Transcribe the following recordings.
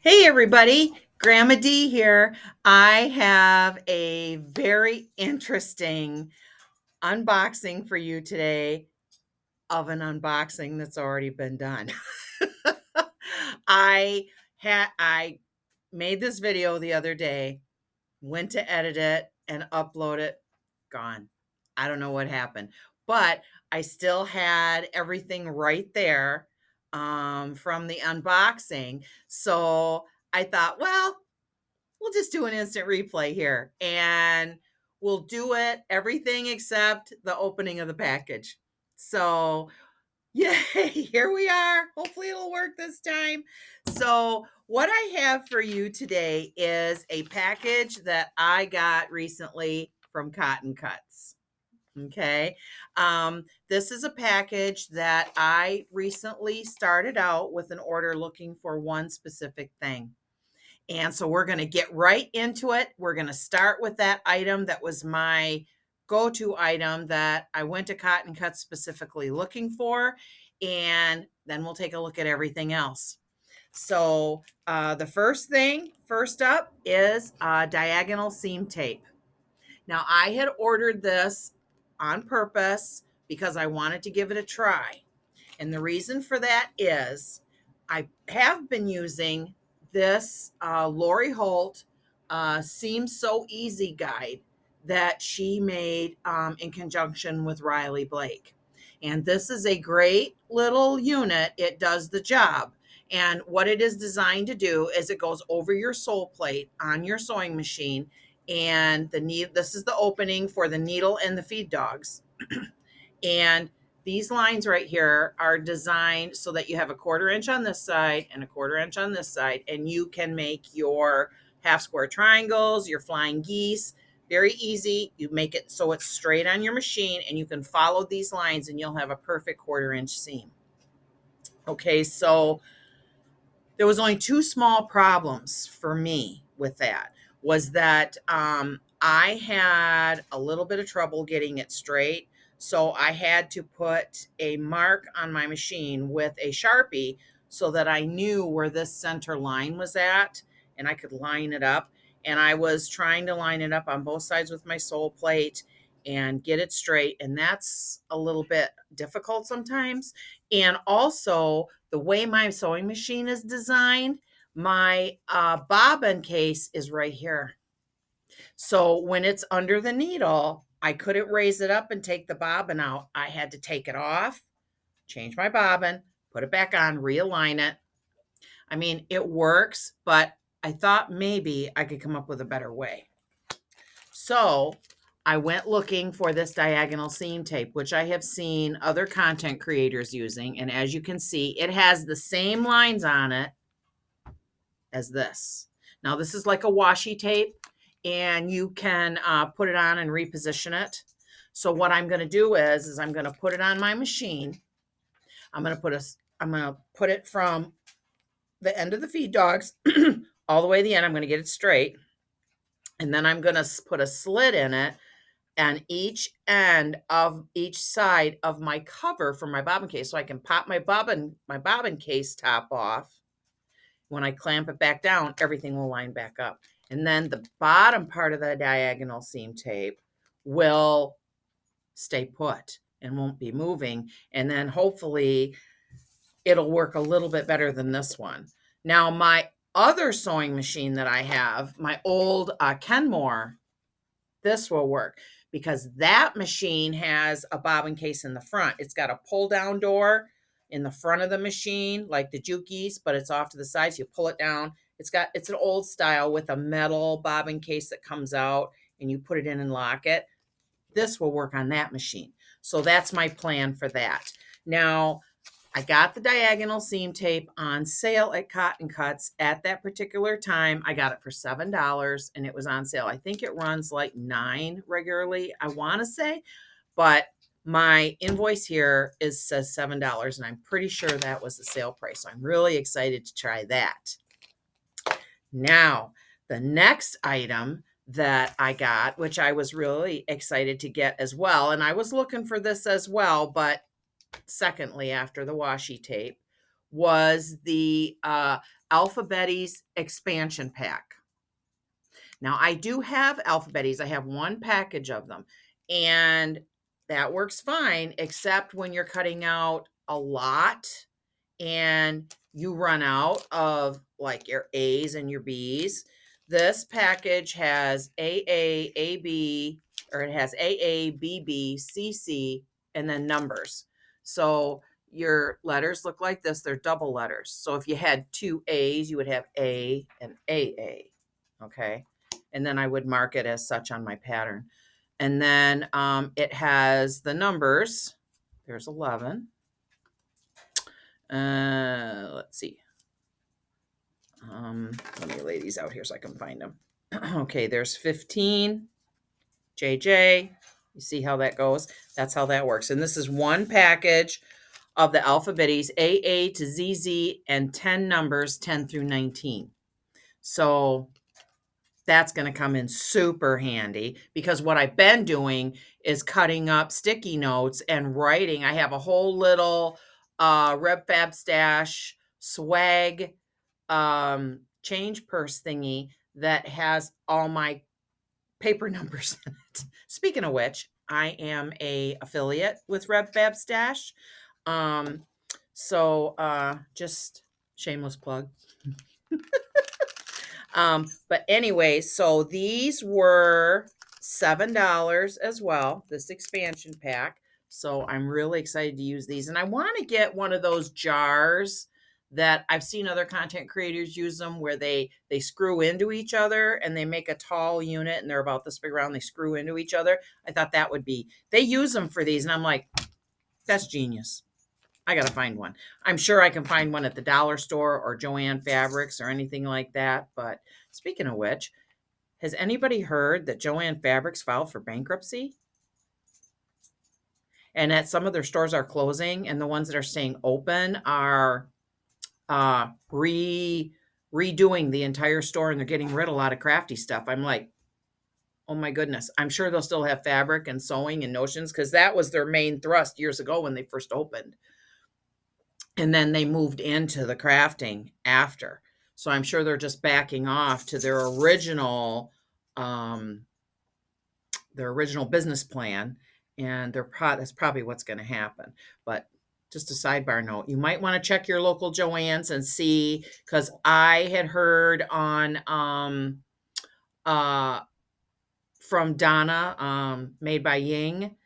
Hey everybody, Grandma D here. I have a very interesting unboxing for you today of an unboxing that's already been done. I made this video the other day, went to edit it and upload it, gone. I don't know what happened, but I still had everything right there from the unboxing. So I thought, well, we'll just do an instant replay here and we'll do it everything except the opening of the package. So, yay, here we are. Hopefully it'll work this time. So, what I have for you today is a package that I got recently from Cotton Cuts. Okay. This is a package that I recently started out with an order looking for one specific thing. And so we're going to get right into it. We're going to start with that item that was my go-to item that I went to Cotton Cuts specifically looking for. And then we'll take a look at everything else. So the first up is diagonal seam tape. Now I had ordered this on purpose because I wanted to give it a try. And the reason for that is I have been using this Lori Holt Seam So Easy guide that she made in conjunction with Riley Blake. And this is a great little unit. It does the job. And what it is designed to do is it goes over your sole plate on your sewing machine. And this is the opening for the needle and the feed dogs. And these lines right here are designed so that you have a 1/4 inch on this side and a 1/4 inch on this side, and you can make your half square triangles, your flying geese, very easy. You make it so it's straight on your machine and you can follow these lines and you'll have a perfect 1/4 inch seam. Okay, so there was only two small problems for me with that. Was that I had a little bit of trouble getting it straight. So I had to put a mark on my machine with a Sharpie so that I knew where this center line was at and I could line it up. And I was trying to line it up on both sides with my sole plate and get it straight. And that's a little bit difficult sometimes. And also, the way my sewing machine is designed, my bobbin case is right here. So when it's under the needle, I couldn't raise it up and take the bobbin out. I had to take it off, change my bobbin, put it back on, realign it. I mean, it works, but I thought maybe I could come up with a better way. So I went looking for this diagonal seam tape, which I have seen other content creators using. And as you can see, it has the same lines on it as this. Now, this is like a washi tape, and you can put it on and reposition it. So what I'm going to do is I'm going to put it on my machine. I'm going to put it from the end of the feed dogs all the way to the end. I'm going to get it straight. And then I'm going to put a slit in it and each end of each side of my cover for my bobbin case, so I can pop my bobbin case top off. When I clamp it back down, everything will line back up. And then the bottom part of the diagonal seam tape will stay put and won't be moving. And then hopefully it'll work a little bit better than this one. Now, my other sewing machine that I have, my old Kenmore, this will work because that machine has a bobbin case in the front. It's got a pull down door in the front of the machine, like the Jukies, but it's off to the sides. You pull it down. It's an old style with a metal bobbin case that comes out and you put it in and lock it. This will work on that machine. So that's my plan for that. Now, I got the diagonal seam tape on sale at Cotton Cuts at that particular time. I got it for $7 and it was on sale. I think it runs like $9 regularly, I want to say, but my invoice here says $7 and I'm pretty sure that was the sale price. So I'm really excited to try that. Now, the next item that I got, which I was really excited to get as well, and I was looking for this as well, but secondly, after the washi tape, was the Alphabeties expansion pack. Now, I do have Alphabeties. I have one package of them, and that works fine, except when you're cutting out a lot and you run out of like your A's and your B's. This package has AA, AB, or it has AA, BB, CC, and then numbers. So your letters look like this. They're double letters. So if you had two A's, you would have A and AA. Okay. And then I would mark it as such on my pattern. And then it has the numbers. There's 11. Let's see. Let me lay these out here so I can find them. Okay, there's 15. JJ. You see how that goes? That's how that works. And this is one package of the Alphabeties, AA to ZZ, and 10 numbers, 10 through 19. So that's going to come in super handy, because what I've been doing is cutting up sticky notes and writing. I have a whole little Reb Fab Stash swag change purse thingy that has all my paper numbers in it. Speaking of which, I am a affiliate with Reb Fab Stash. So just shameless plug. But anyway, so these were $7 as well, this expansion pack. So I'm really excited to use these. And I want to get one of those jars that I've seen other content creators use them, where they screw into each other and they make a tall unit, and they're about this big around. They screw into each other. I thought that would be, they use them for these. And I'm like, that's genius. I got to find one. I'm sure I can find one at the dollar store or Joann Fabrics or anything like that. But speaking of which, has anybody heard that Joann Fabrics filed for bankruptcy? And that some of their stores are closing, and the ones that are staying open are redoing the entire store, and they're getting rid of a lot of crafty stuff. I'm like, oh my goodness. I'm sure they'll still have fabric and sewing and notions, because that was their main thrust years ago when they first opened. And then they moved into the crafting after. So I'm sure they're just backing off to their original business plan. And that's probably what's going to happen. But just a sidebar note, you might want to check your local Joann's and see, because I had heard on from Donna, Made by Ying,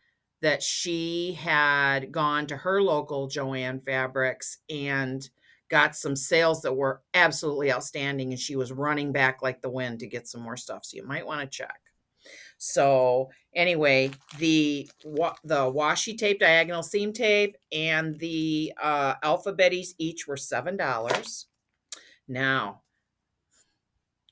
that she had gone to her local Joann Fabrics and got some sales that were absolutely outstanding, and she was running back like the wind to get some more stuff. So you might want to check. So anyway, the washi tape, diagonal seam tape, and the Alphabeties each were $7. Now,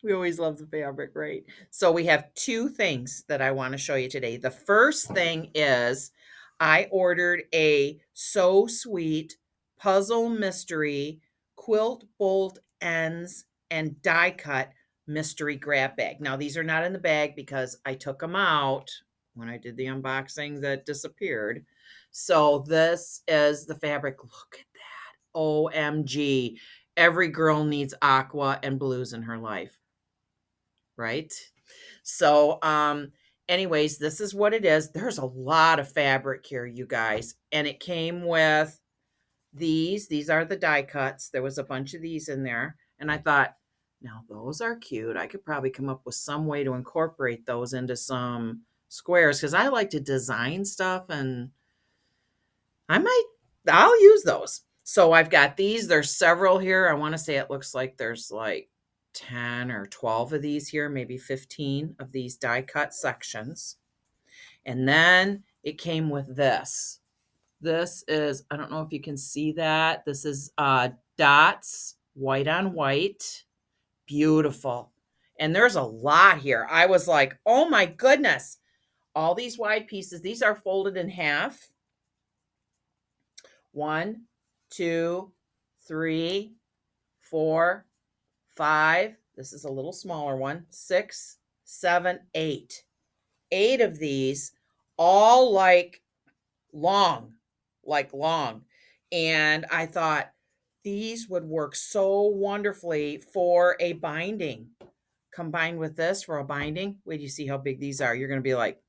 we always love the fabric, right? So we have two things that I want to show you today. The first thing is I ordered a So Sweet Puzzle Mystery Quilt Bolt Ends and Die Cut Mystery Grab Bag. Now, these are not in the bag because I took them out when I did the unboxing that disappeared. So this is the fabric. Look at that. OMG. Every girl needs aqua and blues in her life. Right? So, anyways, this is what it is. There's a lot of fabric here, you guys. And it came with these. These are the die cuts. There was a bunch of these in there. And I thought, now those are cute. I could probably come up with some way to incorporate those into some squares, because I like to design stuff, and I'll use those. So I've got these. There's several here. I want to say it looks like there's like 10 or 12 of these here, maybe 15 of these die cut sections. And then it came with this. This is, I don't know if you can see that. This is dots, white on white. Beautiful. And there's a lot here. I was like, oh my goodness. All these wide pieces. These are folded in half. 1, 2, 3, 4, 5. This is a little smaller one. 6, 7, 8. 8 of these, all like long. And I thought, these would work so wonderfully for a binding. Combined with this for a binding. Wait, do you see how big these are? You're going to be like,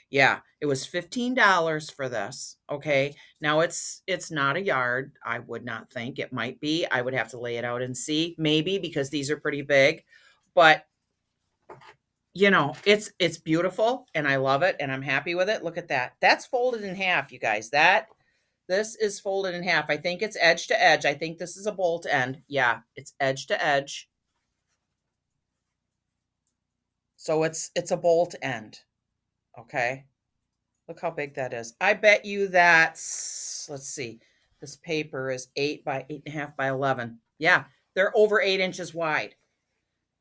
yeah, it was $15 for this. Okay. Now it's not a yard. I would not think it might be. I would have to lay it out and see, maybe, because these are pretty big. But you know, it's beautiful and I love it and I'm happy with it. Look at that. That's folded in half, you guys. This is folded in half. I think it's edge to edge. I think this is a bolt end. Yeah, it's edge to edge. So it's a bolt end. Okay. Look how big that is. I bet you that's, let's see, this paper is 8 by 8.5 by 11. Yeah, they're over 8 inches wide.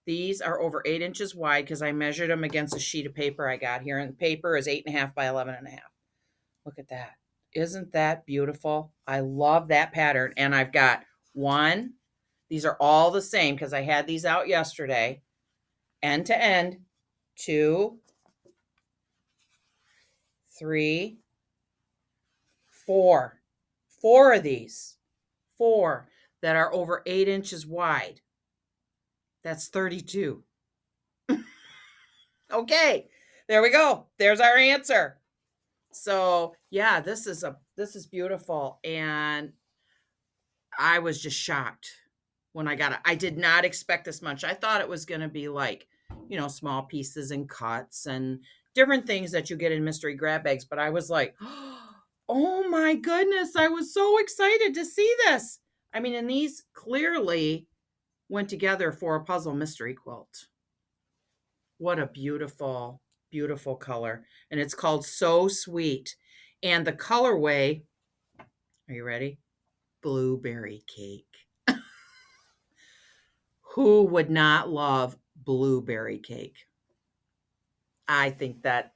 These are over 8 inches wide because I measured them against a sheet of paper I got here, and the paper is 8.5 by 11.5. Look at that. Isn't that beautiful? I love that pattern. And I've got one. These are all the same because I had these out yesterday. End to end. 2, 3, 4. 4 of these. 4 that are over 8 inches wide. That's 32. Okay, there we go. There's our answer. So yeah, this is beautiful. And I was just shocked when I got it. I did not expect this much. I thought it was going to be like, you know, small pieces and cuts and different things that you get in mystery grab bags. But I was like, oh my goodness, I was so excited to see this. I mean, and these clearly went together for a puzzle mystery quilt. What a beautiful, beautiful color. And it's called So Sweet. And the colorway, are you ready? Blueberry cake. Who would not love blueberry cake? I think that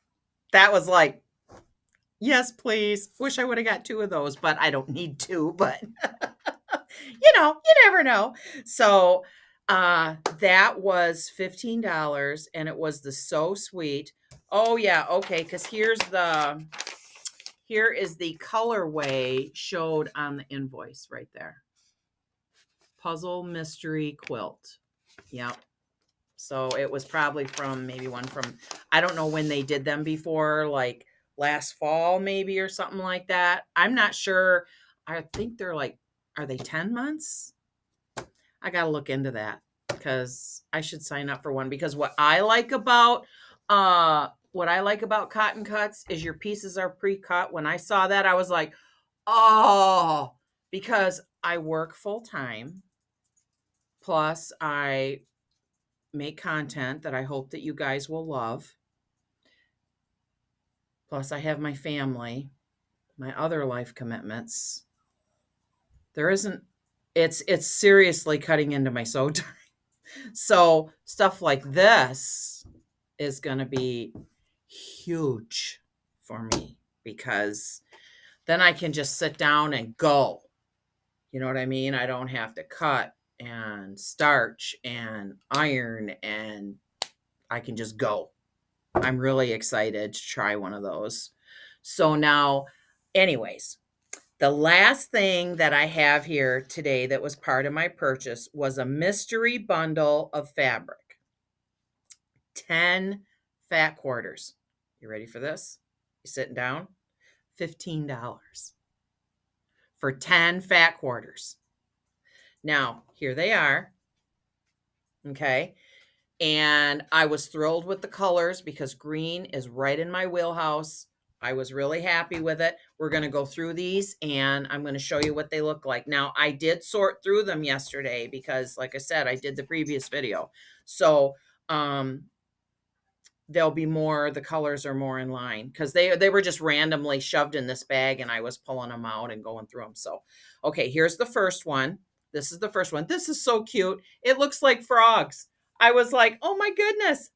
was like, yes, please. Wish I would have got 2 of those, but I don't need 2, but you know, you never know. So that was $15 and it was the So Sweet. Oh yeah, okay, because here is the colorway showed on the invoice right there. Puzzle Mystery Quilt. Yep. So it was probably from maybe one from, I don't know when they did them before, like last fall maybe or something like that. I'm not sure. I think they're like, are they 10 months? I got to look into that because I should sign up for one, because what I like about cotton cuts is your pieces are pre-cut. When I saw that, I was like, oh, because I work full time. Plus I make content that I hope that you guys will love. Plus I have my family, my other life commitments. It's seriously cutting into my sew time. So stuff like this is going to be huge for me, because then I can just sit down and go. You know what I mean? I don't have to cut and starch and iron, and I can just go. I'm really excited to try one of those. So now, anyways, the last thing that I have here today that was part of my purchase was a mystery bundle of fabric. 10 fat quarters. You ready for this? You sitting down? $15 for 10 fat quarters. Now, here they are. Okay. And I was thrilled with the colors because green is right in my wheelhouse. I was really happy with it. We're going to go through these and I'm going to show you what they look like. Now, I did sort through them yesterday because, like I said, I did the previous video. So, there'll be more, the colors are more in line because they were just randomly shoved in this bag and I was pulling them out and going through them. So, okay, here's the first one. This is the first one. This is so cute. It looks like frogs. I was like, oh my goodness.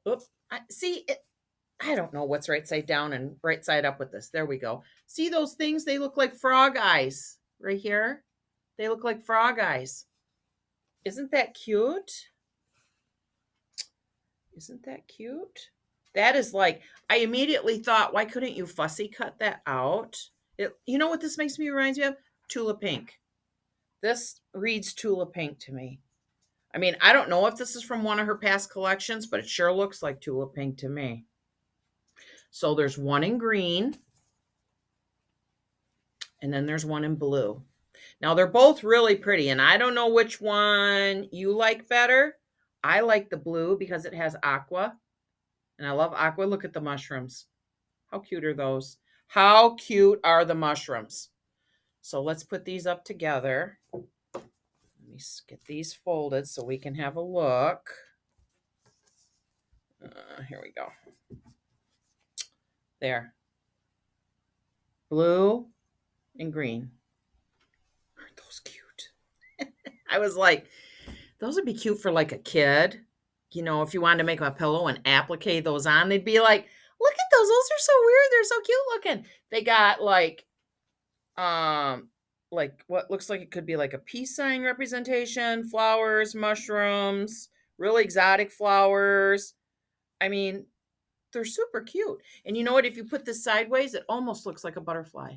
Oops. I don't know what's right side down and right side up with this. There we go. See those things? They look like frog eyes right here. They look like frog eyes. Isn't that cute? Isn't that cute? That is like, I immediately thought, why couldn't you fussy cut that out? You know what this reminds me of? Tula Pink. This reads Tula Pink to me. I mean, I don't know if this is from one of her past collections, but it sure looks like Tula Pink to me. So there's one in green, and then there's one in blue. Now, they're both really pretty, and I don't know which one you like better. I like the blue because it has aqua, and I love aqua. Look at the mushrooms. How cute are those? How cute are the mushrooms? So let's put these up together. Let me get these folded so we can have a look. Here we go. There. Blue and green. Aren't those cute? I was like, those would be cute for like a kid. You know, if you wanted to make a pillow and applique those on, they'd be like, look at those. Those are so weird. They're so cute looking. They got like what looks like it could be like a peace sign representation, flowers, mushrooms, really exotic flowers. I mean, they're super cute. And you know what? If you put this sideways, it almost looks like a butterfly.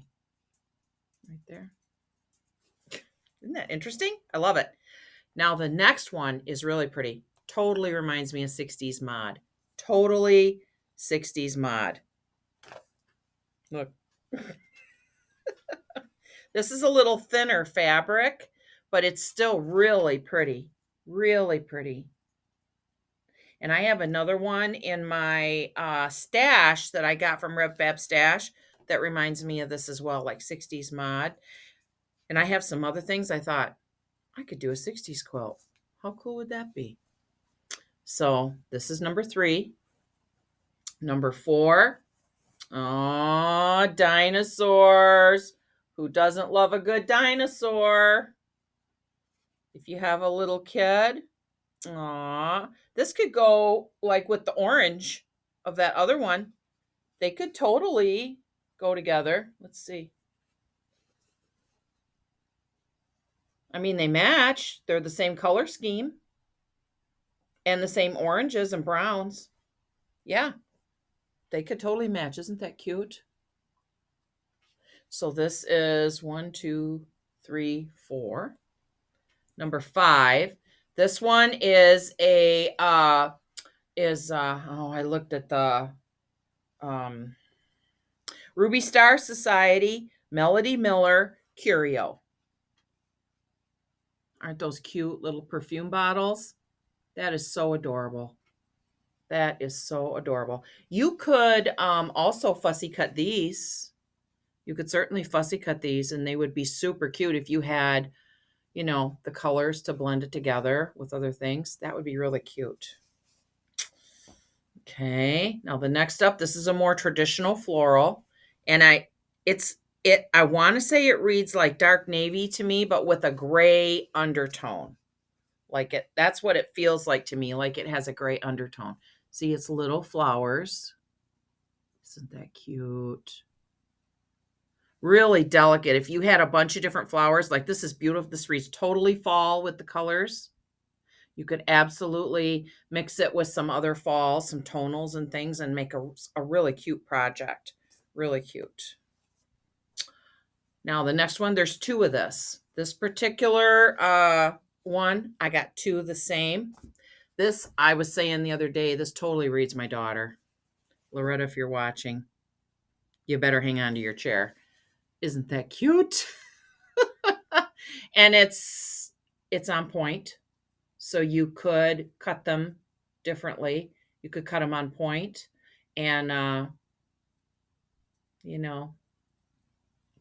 Right there. Isn't that interesting? I love it. Now, the next one is really pretty. Totally reminds me of 60s mod. Totally 60s mod. Look. This is a little thinner fabric, but it's still really pretty. Really pretty. And I have another one in my stash that I got from Rev Fab Stash that reminds me of this as well, like 60s mod. And I have some other things I thought, I could do a 60s quilt. How cool would that be? So this is number 3. Number 4. Oh, dinosaurs. Who doesn't love a good dinosaur? If you have a little kid. Aw. This could go like with the orange of that other one. They could totally go together. Let's see. I mean, they match. They're the same color scheme. And the same oranges and browns. Yeah. They could totally match. Isn't that cute? So this is 1, 2, 3, 4. Number 5. This one is I looked at the Ruby Star Society Melody Miller Curio. Aren't those cute little perfume bottles? That is so adorable. That is so adorable. You could also fussy cut these. You could certainly fussy cut these, and they would be super cute if you had, you know, the colors to blend it together with other things. That would be really cute. Okay, now the next up, this is a more traditional floral, and I want to say it reads like dark navy to me, but with a gray undertone. That's what it feels like to me, like it has a gray undertone. See, it's little flowers. Isn't that cute? Really delicate. If you had a bunch of different flowers, like this is beautiful. This reads totally fall with the colors. You could absolutely mix it with some other fall, some tonals and things, and make a really cute project. Really cute. Now, the next one, there's 2 of this. This particular one, I got 2 of the same. This, I was saying the other day, this totally reads my daughter. Loretta, if you're watching, you better hang on to your chair. Isn't that cute? And it's on point. So you could cut them differently. You could cut them on point. And, you know,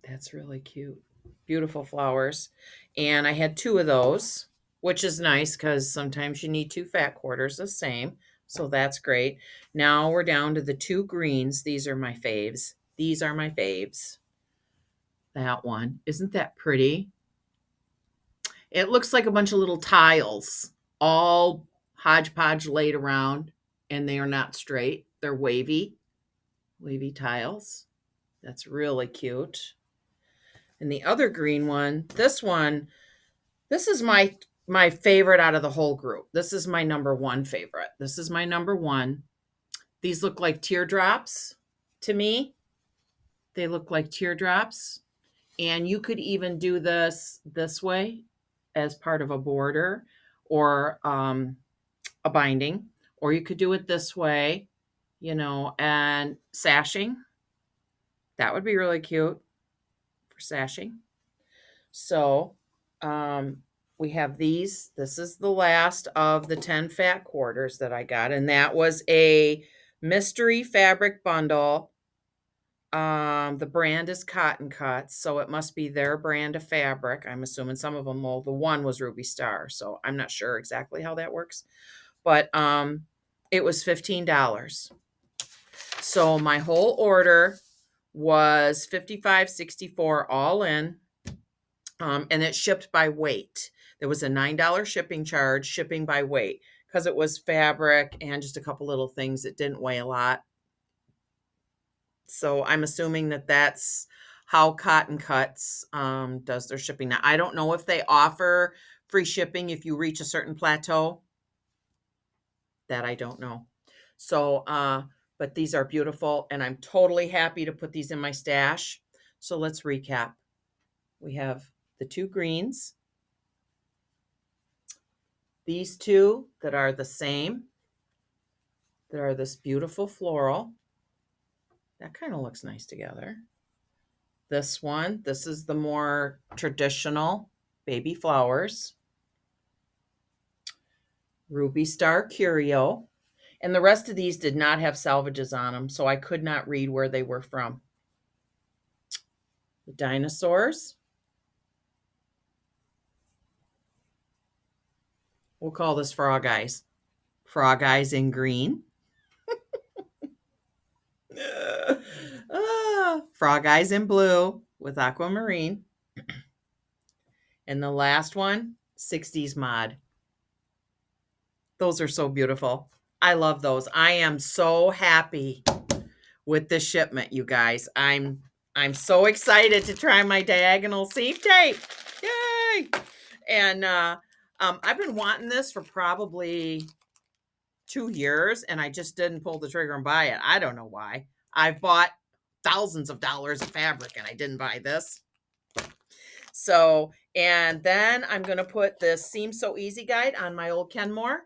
that's really cute. Beautiful flowers. And I had 2 of those, which is nice because sometimes you need 2 fat quarters the same. So that's great. Now we're down to the 2 greens. These are my faves. These are my faves. That one. Isn't that pretty? It looks like a bunch of little tiles, all hodgepodge laid around, and they are not straight. They're wavy tiles. That's really cute. And the other green one, this is my favorite out of the whole group. This is my number 1 favorite. This is my number 1. These look like teardrops to me. They look like teardrops. And you could even do this way as part of a border or a binding, or you could do it this way, and sashing. That would be really cute for sashing. So we have these. This is the last of the 10 fat quarters that I got, and that was a mystery fabric bundle. The brand is Cotton Cuts, so it must be their brand of fabric. I'm assuming some of them will. The one was Ruby Star, so I'm not sure exactly how that works. But it was $15. So my whole order was $55.64 all in. And it shipped by weight. There was a $9 shipping charge, shipping by weight, because it was fabric and just a couple little things that didn't weigh a lot. So I'm assuming that that's how Cotton Cuts does their shipping. Now, I don't know if they offer free shipping if you reach a certain plateau. That I don't know. So, but these are beautiful, and I'm totally happy to put these in my stash. So let's recap. We have the two greens, these two that are the same, that are this beautiful floral. That kind of looks nice together. This one, this is the more traditional baby flowers. Ruby Star Curio. And the rest of these did not have salvages on them, so I could not read where they were from. The dinosaurs. We'll call this Frog Eyes. Frog Eyes in green. Frog Eyes in blue with aquamarine. And the last one, 60s mod. Those are so beautiful. I love those. I am so happy with this shipment, you guys. I'm so excited to try my diagonal seam tape. Yay! And I've been wanting this for probably 2 years, and I just didn't pull the trigger and buy it. I don't know why. I've bought thousands of dollars of fabric, and I didn't buy this. So, and then I'm going to put this Seam So Easy guide on my old Kenmore.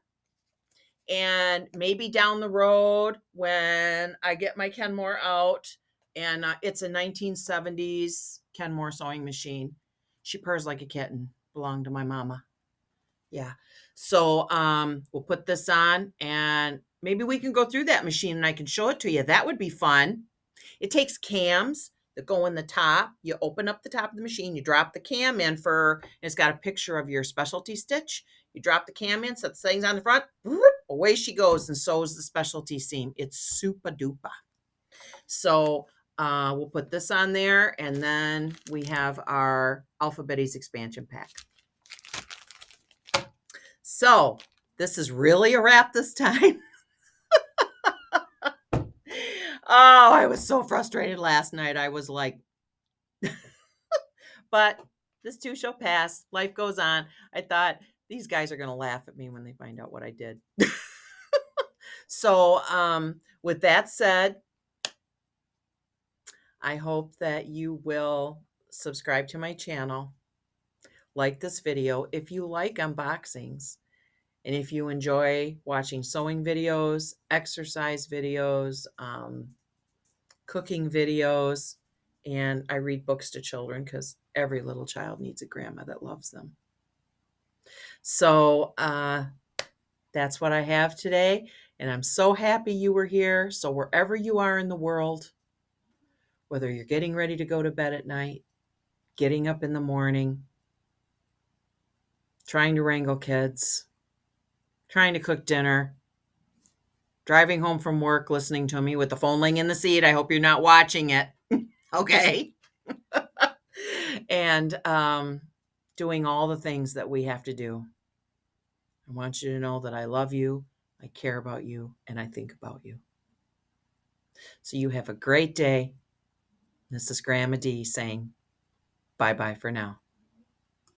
And maybe down the road when I get my Kenmore out, and it's a 1970s Kenmore sewing machine. She purrs like a kitten. Belonged to my mama. Yeah. So we'll put this on, and maybe we can go through that machine and I can show it to you. That would be fun. It takes cams that go in the top. You open up the top of the machine, you drop the cam in and it's got a picture of your specialty stitch. You drop the cam in, set the things on the front, away she goes and sews the specialty seam. It's super duper. So we'll put this on there, and then we have our Alphabetties expansion pack. So this is really a wrap this time. Oh, I was so frustrated last night. I was like, but this too shall pass. Life goes on. I thought these guys are going to laugh at me when they find out what I did. So with that said, I hope that you will subscribe to my channel, like this video if you like unboxings, and if you enjoy watching sewing videos, exercise videos, cooking videos, and I read books to children because every little child needs a grandma that loves them. So that's what I have today, and I'm so happy you were here. So wherever you are in the world, whether you're getting ready to go to bed at night, getting up in the morning, trying to wrangle kids, trying to cook dinner, driving home from work, listening to me with the phone laying in the seat. I hope you're not watching it. Okay. And doing all the things that we have to do. I want you to know that I love you, I care about you, and I think about you. So you have a great day. This is Grandma D saying bye-bye for now.